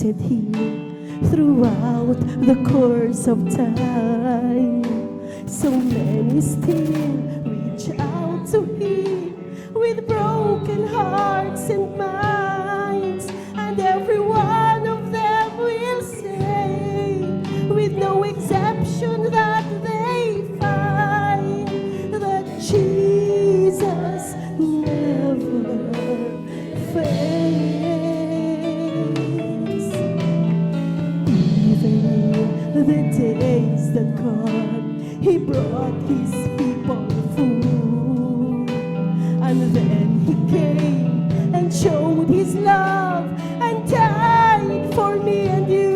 trusted Him throughout the course of time. So many still reach out to Him with broken hearts and minds, and every one of them will say, with no exception, that they find that Jesus never fails. Even in the days that God, He brought His people food, and then He came and showed His love and died for me and you,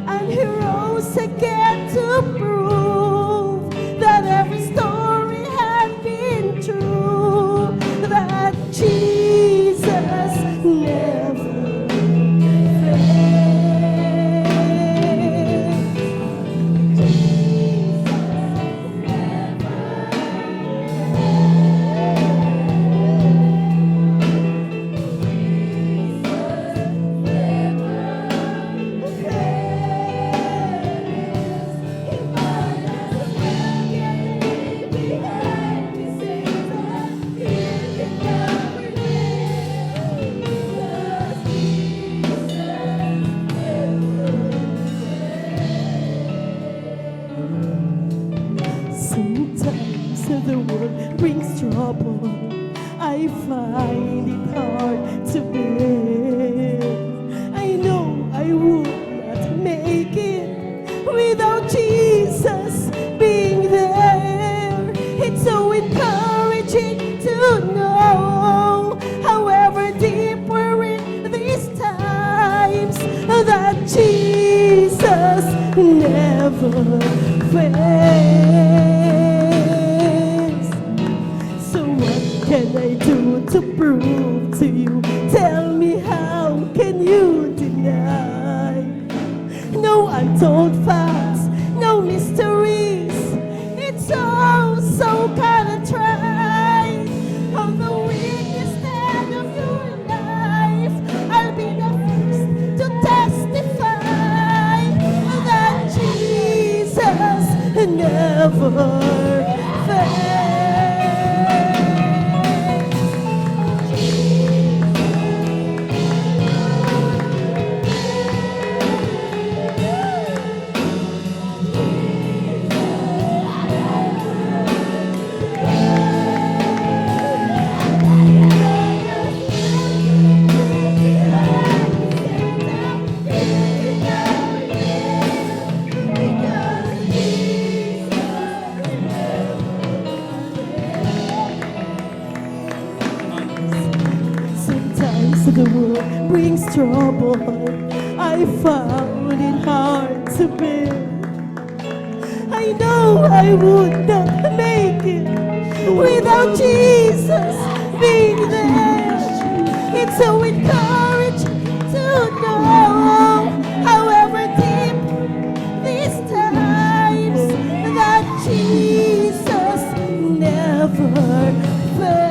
and He rose again to prove that every story had been true, that Jesus never Sometimes the world brings trouble. I find it hard to bear. I know I would not make it without Jesus being there. It's so encouraging to know, however deep we're in these times, that Jesus never fails. So what can I do to prove to you? Tell me, how can you deny? No untold facts, no mysteries. It's all so kind of tried. On the weakest end of your life, I'll be the first to testify that Jesus never fails. Sometimes the world brings trouble. I found it hard to bear. I know I would not make it without Jesus being there. It's so encouraging to know, however deep these times, that Jesus never fails.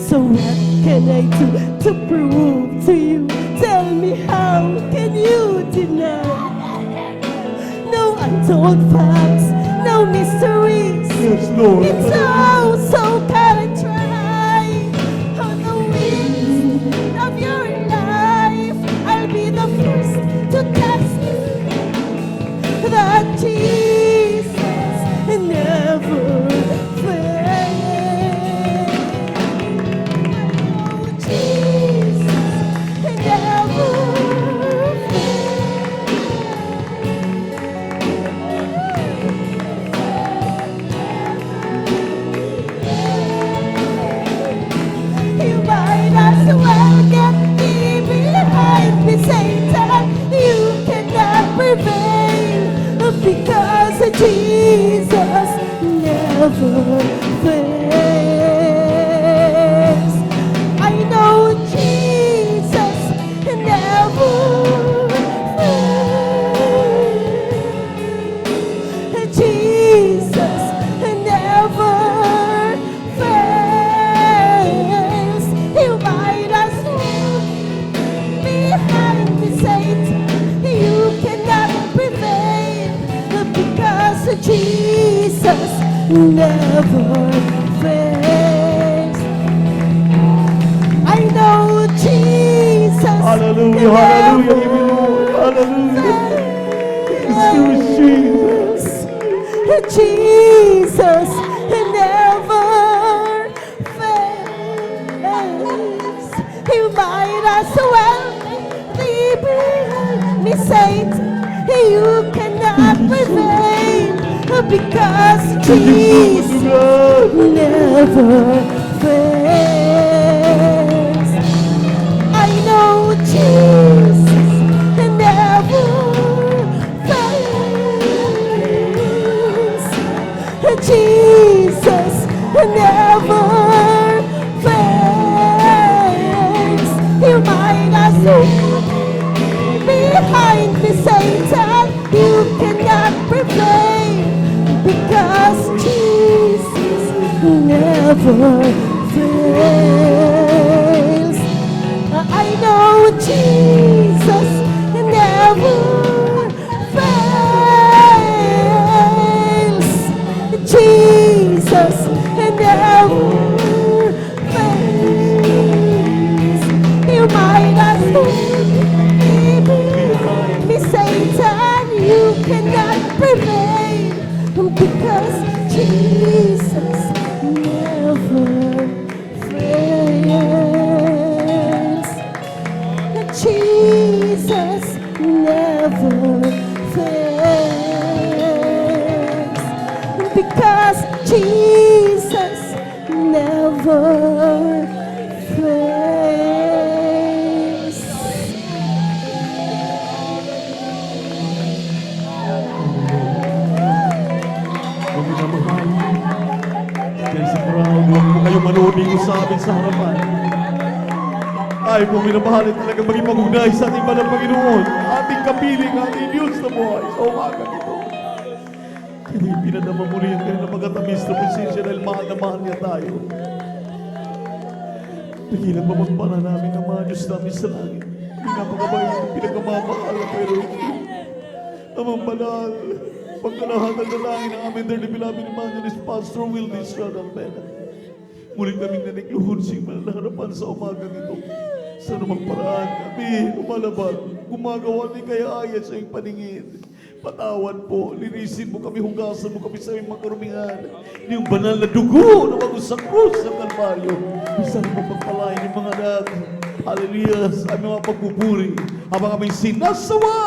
So what can I do to prove to you? Tell me, how can you deny? No untold facts, no mysteries. Yes, Lord. It's all so kind of tried. On the wings of your life, I'll be the first to testify that Jesus never fails. Oh, Jesus never fails. never fails. I know Jesus. Hallelujah, hallelujah, give me Lord. Hallelujah. Jesus. Jesus never fails. He might as well leave me, Satan. You cannot prevail because Jesus never fails. I know Jesus never fails. Jesus never fails. You might as well behind me, Satan. You cannot prevail because Jesus never fails. I know Jesus never fails. Jesus never fails. You might as well me, Satan. You cannot prevail because Jesus never fails. Jesus never fails because Jesus never fails. Kung minamahal, dyan sa crowd, huwag po kayo manood dito sa amin sa harapan. Ay, kung minamahal, talaga maging magunay sa ating banal Panginoon, ating kapiling, ating Diyos na buhay sa umaga nito. Kaya pinadama muli ang kanyang magkatamis na presensya dahil mahal na mahal niya tayo. Nagilang mamagpala namin ang mga Diyos namin sa langit. Pinapakabay ang pinagkamamahal na pero Amang banal, pagkalahatan na langit ang aming dearly beloved evangelist Pastor Will Almeda. Muling kaming nanikluhod siyang malaharapan sa umaga nito. Sa namang paraan kami lumalaban, gumagawa ni kaya-aya sa iyong paningin. Patawad po, linisin mo kami, hugasan mo kami sa iyong makarumihan. Yung banal na dugo na bago sa krus ng Kalbaryo. Isang mapagpalain yung mga anak. Hallelujah, sa aming mga pagpupuri. Habang kami sinasawa.